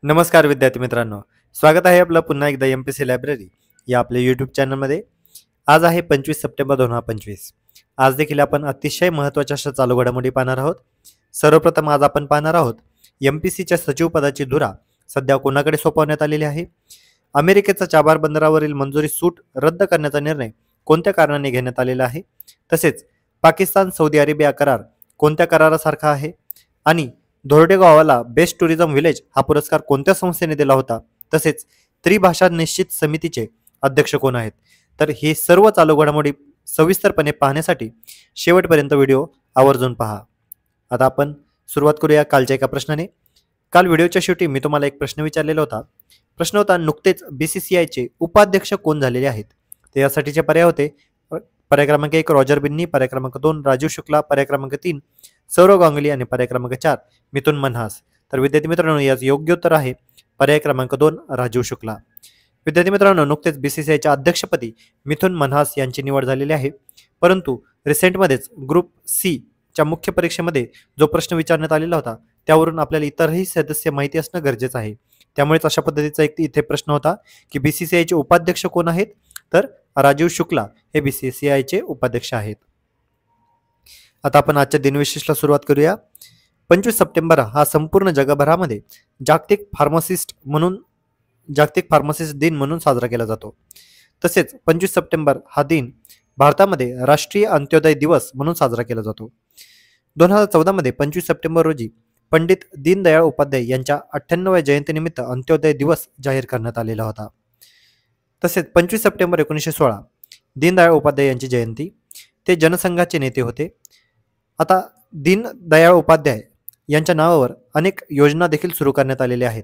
नमस्कार विद्यार्थी मित्रांनो, स्वागत आहे आपलं पुन्हा एकदा MPC लायब्ररी या आपल्या यूट्यूब चॅनलमध्ये. आज आहे 25 सप्टेंबर 2025. आज देखील आपण अतिशय महत्त्वाच्या अशा चालू घडामोडी पाहणार आहोत. सर्वप्रथम आज आपण पाहणार आहोत MPCच्या सचिव पदाची धुरा सध्या कोणाकडे सोपवण्यात आलेली आहे. अमेरिकेचा चाबार बंदरावरील मंजुरी सूट रद्द करण्याचा निर्णय कोणत्या कारणाने घेण्यात आलेला आहे. तसेच पाकिस्तान सौदी अरेबिया करार कोणत्या करारासारखा आहे आणि धोरडे गावाला बेस्ट टुरिझम विलेज हा पुरस्कार कोणत्या संस्थेने दिला होता. तसेच त्रिभाषा निश्चित समितीचे अध्यक्ष कोण आहेत. तर हे सर्व चालू घडामोडी सविस्तरपणे पाहण्यासाठी शेवटपर्यंत व्हिडिओ आवर्जून पहा. आता आपण सुरुवात करूया कालच्या एका प्रश्नाने. काल व्हिडिओच्या शेवटी मी तुम्हाला एक प्रश्न विचारलेला होता. प्रश्न होता नुकतेच BCCIचे उपाध्यक्ष कोण झालेले आहेत. तर यासाठीचे पर्याय होते पर्याय क्रमांक 1 रॉजर बिन्नी, पर्याय क्रमांक 2 राजीव शुक्ला, पर्याय क्रमांक 3 सौरव गांगुली आणि पर्याय क्रमांक 4 मिथुन मनहास. तर विद्यार्थी मित्रांनो याचं योग्य उत्तर आहे पर्याय क्रमांक 2 राजीव शुक्ला. विद्यार्थी मित्रांनो नुकतेच BCCIच्या अध्यक्षपदी मिथुन मनहास यांची निवड झालेली आहे. परंतु रिसेंटमध्येच ग्रुप C च्या मुख्य परीक्षेमध्ये जो प्रश्न विचारण्यात आलेला होता त्यावरून आपल्याला इतरही सदस्य माहिती असणं गरजेचं आहे. त्यामुळेच अशा पद्धतीचा एक इथे प्रश्न होता की BCCIचे उपाध्यक्ष कोण आहेत. तर राजीव शुक्ला हे BCCIचे उपाध्यक्ष आहेत. आता आपण आजच्या दिनविशेषला सुरुवात करूया. 25 सप्टेंबर हा संपूर्ण जगभरामध्ये जागतिक फार्मासिस्ट दिन म्हणून साजरा केला जातो. तसेच 25 सप्टेंबर हा दिन भारतामध्ये राष्ट्रीय अंत्योदय दिवस म्हणून साजरा केला जातो. 2014 मध्ये 25 सप्टेंबर रोजी पंडित दीनदयाळ उपाध्याय यांच्या 98व्या जयंतीनिमित्त अंत्योदय दिवस जाहीर करण्यात आलेला होता. तसेच 25 सप्टेंबर 1916 दीनदयाळ उपाध्याय यांची जयंती. ते जनसंघाचे नेते होते. आता दीनदयाळ उपाध्याय यांच्या नावावर अनेक योजना देखील सुरू करण्यात आलेल्या आहेत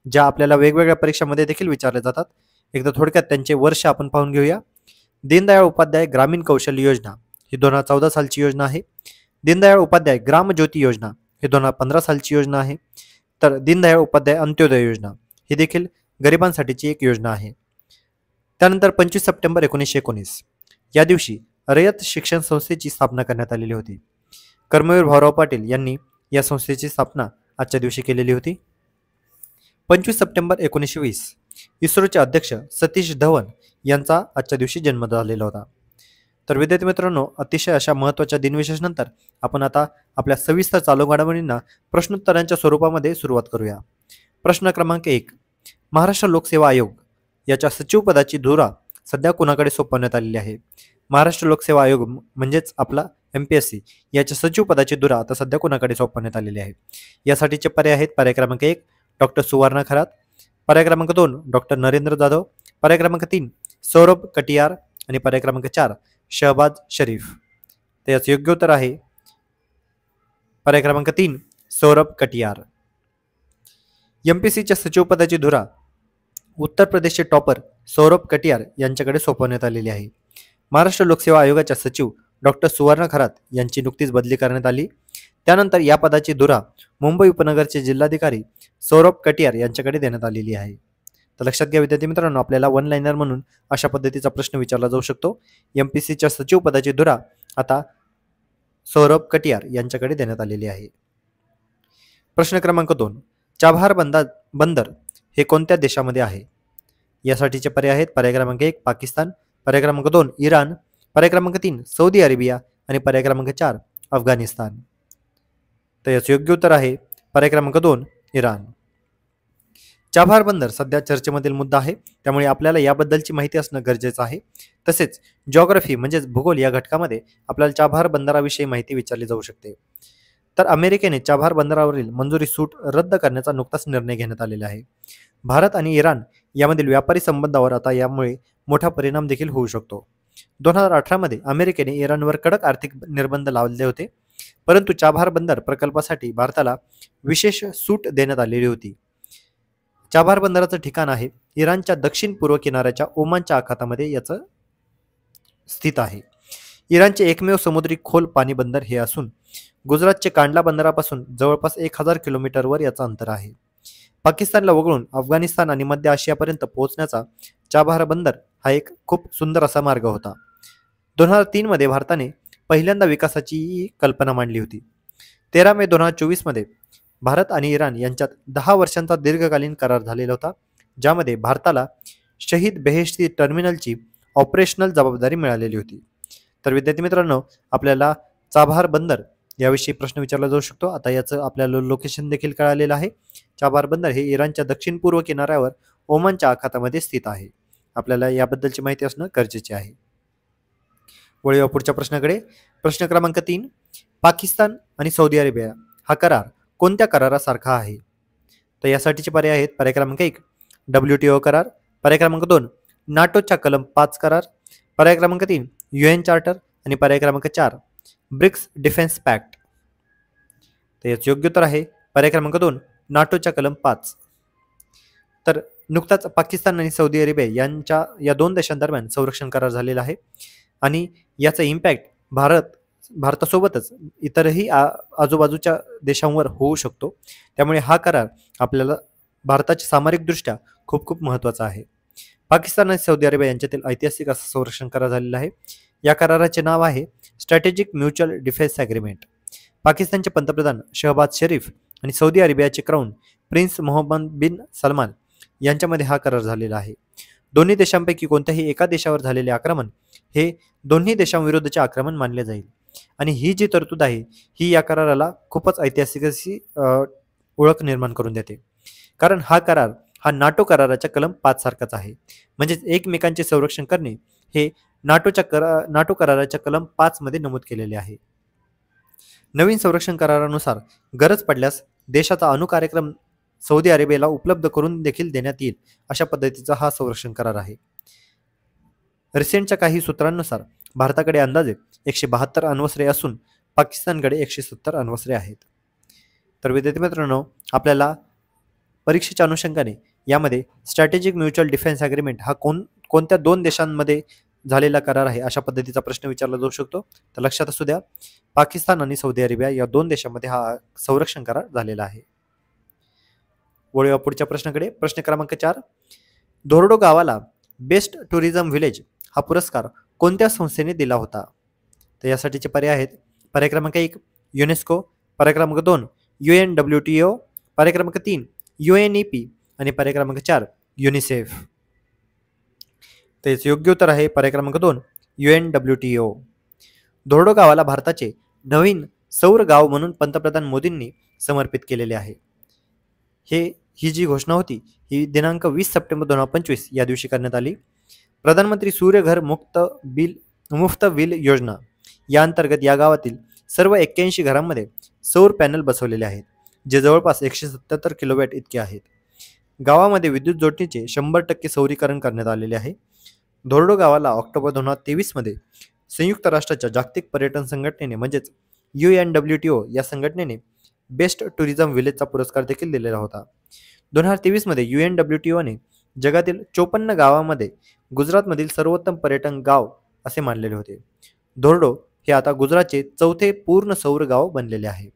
ज्या आपल्याला वेगवेगळ्या परीक्षांमध्ये देखील विचारल्या जातात. एकदा थोडक्यात त्यांचे वर्ष आपण पाहून घेऊया. दीनदयाळ उपाध्याय ग्रामीण कौशल्य योजना ही 2014 सालची योजना आहे. दीनदयाळ उपाध्याय ग्राम ज्योती योजना ही 2015 सालची योजना आहे. तर दीनदयाळ उपाध्याय अंत्योदय योजना ही देखील गरिबांसाठीची एक योजना आहे. त्यानंतर 25 सप्टेंबर 1919 या दिवशी रयत शिक्षण संस्थेची स्थापना करण्यात आलेली होती. कर्मवीर भाऊराव पाटील यांनी या संस्थेची स्थापना आजच्या दिवशी केलेली होती. 25 सप्टेंबर 1920 इस्रोचे अध्यक्ष सतीश धवन यांचा आजच्या दिवशी जन्म झालेला होता. तर विद्यार्थी मित्रांनो अतिशय अशा महत्त्वाच्या दिनविशेषानंतर आपण आता आपल्या सविस्तर चालू घडामोडींना प्रश्नोत्तरांच्या स्वरूपामध्ये सुरुवात करूया. प्रश्न क्रमांक 1 महाराष्ट्र लोकसेवा आयोग याच्या सचिव पदाची धुरा सध्या कुणाकडे सोपवण्यात आलेली आहे. महाराष्ट्र लोकसेवा आयोग म्हणजेच आपला MPSC याच्या सचिव पदाची धुरा आता सध्या कुणाकडे सोपवण्यात आलेली आहे. यासाठीचे पर्याय आहेत पर्याय क्रमांक 1 डॉक्टर सुवर्णा खरात, पर्याय क्रमांक 2 डॉक्टर नरेंद्र जाधव, पर्याय क्रमांक 3 सौरभ कटियार आणि पर्याय क्रमांक 4 शहबाज शरीफ. तर याचं योग्य उत्तर आहे पर्याय क्रमांक 3 सौरभ कटियार. MPSCच्या सचिव पदाची धुरा उत्तर प्रदेशचे टॉपर सौरभ कटियार यांच्याकडे सोपवण्यात आलेली आहे. महाराष्ट्र लोकसेवा आयोगाच्या सचिव डॉक्टर सुवर्णा खरात यांची नुकतीच बदली करण्यात आली. त्यानंतर या पदाची धुरा मुंबई उपनगरचे जिल्हाधिकारी सौरभ कटियार यांच्याकडे देण्यात आलेली आहे. तर लक्षात घ्या विद्यार्थी मित्रांनो आपल्याला वन लाइनर म्हणून अशा पद्धतीचा प्रश्न विचारला जाऊ शकतो. MPSCच्या सचिव पदाची धुरा आता सौरभ कटियार यांच्याकडे देण्यात आलेली आहे. प्रश्न क्रमांक 2 चाबहार बंदर हे कोणत्या देशामध्ये आहे. यासाठीचे पर्याय आहेत पर्याय क्रमांक 1 पाकिस्तान, पर्याय क्रमांक 2 इराण, पर्याय क्रमांक 3 सौदी अरेबिया आणि पर्याय क्रमांक 4 अफगाणिस्तान. तर याचं योग्य उत्तर आहे पर्याय क्रमांक 2 इराण. चाबहार बंदर सध्या चर्चेमधील मुद्दा आहे त्यामुळे आपल्याला याबद्दलची माहिती असणं गरजेचं आहे. तसेच जिओग्राफी म्हणजेच भूगोल या घटकामध्ये आपल्याला चाबहार बंदराविषयी माहिती विचारली जाऊ शकते. तर अमेरिकेने चाबहार बंदरावरील मंजुरी सूट रद्द करण्याचा नुकताच निर्णय घेण्यात आलेला आहे. भारत आणि इराण यामधील व्यापारी संबंधावर आता यामुळे मोठा परिणाम देखील होऊ शकतो. 2018 मध्ये अमेरिकेने इराणवर कडक आर्थिक निर्बंध लावले होते. परंतु चाबहार बंदर प्रकल्पासाठी भारताला विशेष सूट देण्यात आलेली होती. चाबहार बंदराचं ठिकाण आहे इराणच्या दक्षिण पूर्व किनाऱ्याच्या ओमानच्या आखातामध्ये याचं स्थित आहे. इराणचे एकमेव समुद्री खोल पाणी बंदर हे असून गुजरातचे कांडला बंदरापासून जवळपास 1000 किलोमीटरवर याचं अंतर आहे. पाकिस्तानला वगळून अफगाणिस्तान आणि मध्य आशियापर्यंत पोहोचण्याचा चाबहार बंदर हा एक खूप सुंदर असा मार्ग होता. 2003 मध्ये भारताने पहिल्यांदा विकासाची कल्पना मांडली होती. 13 मे 2024 मध्ये भारत आणि इराण यांच्यात 10 वर्षांचा दीर्घकालीन करार झालेला होता, ज्यामध्ये भारताला शहीद बेहेश्ती टर्मिनलची ऑपरेशनल जबाबदारी मिळालेली होती. तर विद्यार्थी मित्रांनो, आपल्याला चाबहार बंदर याविषयी प्रश्न विचारला जाऊ शकतो. आता याचं आपल्याला लोकेशन देखील कळालेलं आहे. चाबहार बंदर हे इराणच्या दक्षिण पूर्व किनाऱ्यावर ओमानच्या आखातामध्ये स्थित आहे. आपल्याला याबद्दलची माहिती असणं गरजेचे आहे. वळूया पुढच्या प्रश्नाकडे. प्रश्न क्रमांक 3. पाकिस्तान आणि सौदी अरेबिया हा करार कोणत्या करारासारखा आहे? तर यासाठीचे पर्याय आहेत. पर्याय क्रमांक 1 WTO करार, पर्याय क्रमांक 2 नाटोच्या कलम 5 करार, पर्याय क्रमांक 3 UN चार्टर आणि पर्याय क्रमांक 4 ब्रिक्स डिफेन्स पॅक्ट. तर याचं योग्य उत्तर आहे पर्याय क्रमांक 2 नाटोच्या कलम 5. तर नुकताच पाकिस्तान आणि सौदी अरेबिया यांच्या या दोन देशांदरम्यान संरक्षण करार झालेला आहे आणि याचा इम्पॅक्ट भारतासोबतच इतरही आजूबाजूच्या देशांवर होऊ शकतो. त्यामुळे हा करार आपल्याला भारताच्या सामरिकदृष्ट्या खूप खूप महत्त्वाचा आहे. पाकिस्तान आणि सौदी अरेबिया यांच्यातील ऐतिहासिक असा संरक्षण करार झालेला आहे. या कराराचे नाव आहे स्ट्रॅटेजिक म्युच्युअल डिफेन्स ॲग्रीमेंट. पाकिस्तानचे पंतप्रधान शहबाज शरीफ आणि सौदी अरेबियाचे क्राऊन प्रिन्स मोहम्मद बिन सलमान यांच्यामध्ये हा करार झालेला आहे. दोन्ही देशांपैकी कोणत्याही एका देशावर झालेले आक्रमण हे दोन्ही देशांविरुद्धचे आक्रमण मानले जाईल आणि ही जी तरतूद आहे ही या कराराला खूपच ऐतिहासिक अशी ओळख निर्माण करून देते. कारण हा करार हा नाटो कराराच्या कलम 5 सारखाच आहे. म्हणजेच एकमेकांचे संरक्षण करणे हे नाटो कराराच्या कलम 5 मध्ये नमूद केलेले आहे. नवीन संरक्षण करारानुसार गरज पडल्यास देशाचा अणुकार्यक्रम सौदी अरेबियाला उपलब्ध करून देखील देण्यात येईल अशा पद्धतीचा हा संरक्षण करार आहे. रिसेंटच्या काही सूत्रांनुसार भारताकडे अंदाजे 172 अण्वस्त्रे असून पाकिस्तानकडे 170 अण्वस्त्रे आहेत. तर विद्यार्थी मित्रांनो, आपल्याला परीक्षेच्या अनुषंगाने यामध्ये स्ट्रॅटेजिक म्युच्युअल डिफेन्स ॲग्रीमेंट हा कोणत्या दोन देशांमध्ये झालेला करार आहे अशा पद्धतीचा प्रश्न विचारला जाऊ शकतो. तर लक्षात असू द्या, पाकिस्तान आणि सौदी अरेबिया या दोन देशांमध्ये हा संरक्षण करार झालेला आहे. वळूया पुढच्या प्रश्नाकडे. प्रश्न क्रमांक 4. धोरडो गावाला बेस्ट टुरिझम व्हिलेज हा पुरस्कार कोणत्या संस्थेने दिला होता? तर यासाठीचे पर्याय आहेत. पर्याय क्रमांक 1 युनेस्को, पर्याय क्रमांक 2 UNWTO, पर्याय क्रमांक 3 UNEP आणि पर्याय क्रमांक 4 युनिसेफ. तेच योग्य उत्तर आहे पर्याय क्रमांक 2 UNWTO. धोरडो गावाला भारताचे नवीन सौर गाव म्हणून पंतप्रधान मोदींनी समर्पित केलेले आहे. ही जी घोषणा होती ही दिनांक 20 सप्टेंबर 2025 या दिवशी करण्यात आली. प्रधानमंत्री सूर्यघर मुफ्त वील योजना या अंतर्गत या गावातील सर्व 81 घरांमध्ये सौर पॅनल बसवलेले आहेत, जे जवळपास 177 किलोवॅट इतके आहेत. गावामध्ये विद्युत जोडणीचे 100% सौरीकरण करण्यात आलेले आहे. धोरडो गावाला ऑक्टोबर 2023 मध्ये संयुक्त राष्ट्राच्या जागतिक पर्यटन संघटनेने म्हणजेच UNWTO या संघटनेने बेस्ट टुरिझम व्हिलेजचा पुरस्कार देखील दिलेला होता. 2023 मध्ये UNWTOने जगातील 54 गावांमध्ये गुजरातमधील सर्वोत्तम पर्यटन गाव असे मानलेले होते. धोरडो हे आता गुजरातचे 4थे पूर्ण सौर गाव बनलेले आहे.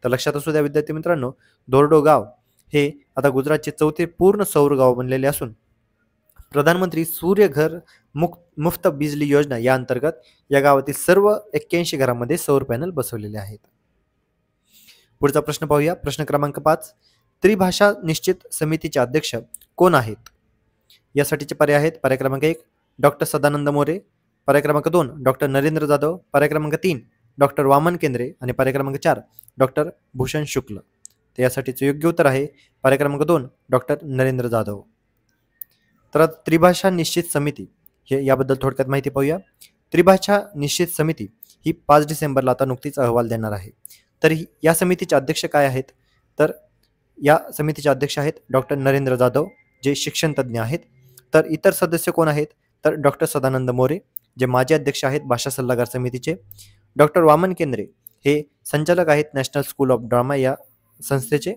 तर लक्षात असू द्या विद्यार्थी मित्रांनो, धोरडो गाव हे आता गुजरातचे 4थे पूर्ण सौर गाव बनलेले असून प्रधानमंत्री सूर्यघर मुफ्त बिजली योजना या अंतर्गत या गावातील सर्व 81 घरांमध्ये सौर पॅनल बसवलेले आहेत. पुढचा प्रश्न पाहूया. प्रश्न क्रमांक 5. त्रिभाषा निश्चित समितीचे अध्यक्ष कोण आहेत? यासाठीचे पर्याय आहेत. पर्याय क्रमांक 1 डॉक्टर सदानंद मोरे, पर्याय क्रमांक 2 डॉक्टर नरेंद्र जाधव, पर्याय क्रमांक 3 डॉक्टर वामन केंद्रे आणि पर्याय क्रमांक 4 डॉक्टर भूषण शुक्ल. तर यासाठीचे योग्य उत्तर आहे पर्याय क्रमांक 2 डॉक्टर नरेंद्र जाधव. तर त्रिभाषा निश्चित समिती हे याबद्दल थोडक्यात माहिती पाहूया. त्रिभाषा निश्चित समिती ही 5 डिसेंबरला आता नुकतीच अहवाल देणार आहे. तर या समितीचे अध्यक्ष काय आहेत? तर या समितीचे अध्यक्ष आहेत डॉक्टर नरेंद्र जाधव, जे शिक्षण तज्ज्ञ आहेत. तर इतर सदस्य कोण आहेत? तर डॉक्टर सदानंद मोरे, जे माजी अध्यक्ष आहेत भाषा सल्लागार समितीचे. डॉक्टर वामन केंद्रे हे संचालक आहेत नॅशनल स्कूल ऑफ ड्रामा या संस्थेचे.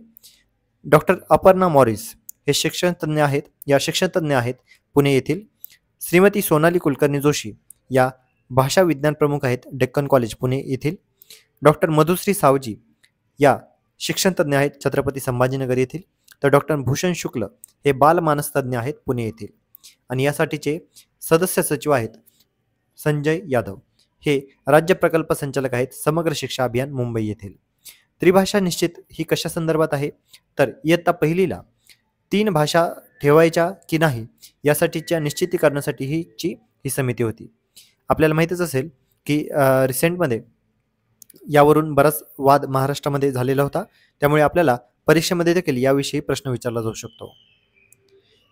डॉक्टर अपर्णा मॉरिस हे शिक्षण तज्ज्ञ आहेत पुणे येथील. श्रीमती सोनाली कुलकर्णी जोशी या भाषा विज्ञान प्रमुख आहेत डेक्कन कॉलेज पुणे येथील. डॉक्टर मधुश्री सावजी या शिक्षण तज्ज्ञ आहेत छत्रपती संभाजीनगर येथील. तर डॉक्टर भूषण शुक्ल हे बालमानस तज्ज्ञ आहेत पुणे येथील. आणि यासाठीचे सदस्य सचिव आहेत संजय यादव, हे राज्य प्रकल्प संचालक आहेत समग्र शिक्षा अभियान मुंबई येथील. त्रिभाषा निश्चित ही कशा संदर्भात आहे, तर इयत्ता पहिलीला 3 भाषा ठेवायच्या की नाही यासाठीच्या निश्चितीकरणासाठी ही समिती होती. आपल्याला माहीतच असेल की रिसेंटमध्ये यावरून बराच वाद महाराष्ट्रामध्ये झालेला होता. त्यामुळे आपल्याला परीक्षेमध्ये देखील याविषयी प्रश्न विचारला जाऊ शकतो.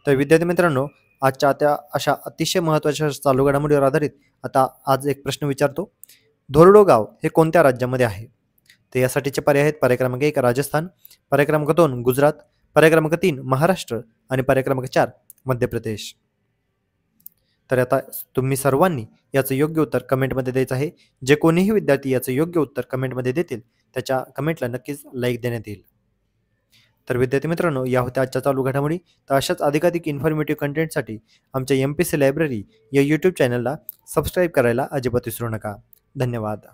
तर विद्यार्थी मित्रांनो, आजच्या त्या अशा अतिशय महत्त्वाच्या चालू घडामोडीवर आधारित आता आज एक प्रश्न विचारतो. धोरडो गाव हे कोणत्या राज्यामध्ये आहे? तर यासाठीचे पर्याय आहेत: पर्याय क्रमांक 1 राजस्थान, पर्याय क्रमांक 2 गुजरात, पर्याय क्रमांक 3 महाराष्ट्र आणि पर्याय क्रमांक 4 मध्य प्रदेश. तर आता तुम्ही सर्वांनी याचं योग्य उत्तर कमेंटमध्ये द्यायचं आहे. जे कोणीही विद्यार्थी याचं योग्य उत्तर कमेंटमध्ये देतील त्याच्या कमेंटला नक्कीच लाईक देण्यात येईल. तर विद्यार्थी मित्रांनो, या होत्या आजच्या चालू घडामोडी. तर अशाच अधिकाधिक इन्फॉर्मेटिव्ह कंटेंटसाठी आमच्या MPSC लायब्ररी या यूट्यूब चॅनलला सबस्क्राईब करायला अजिबात विसरू नका. धन्यवाद.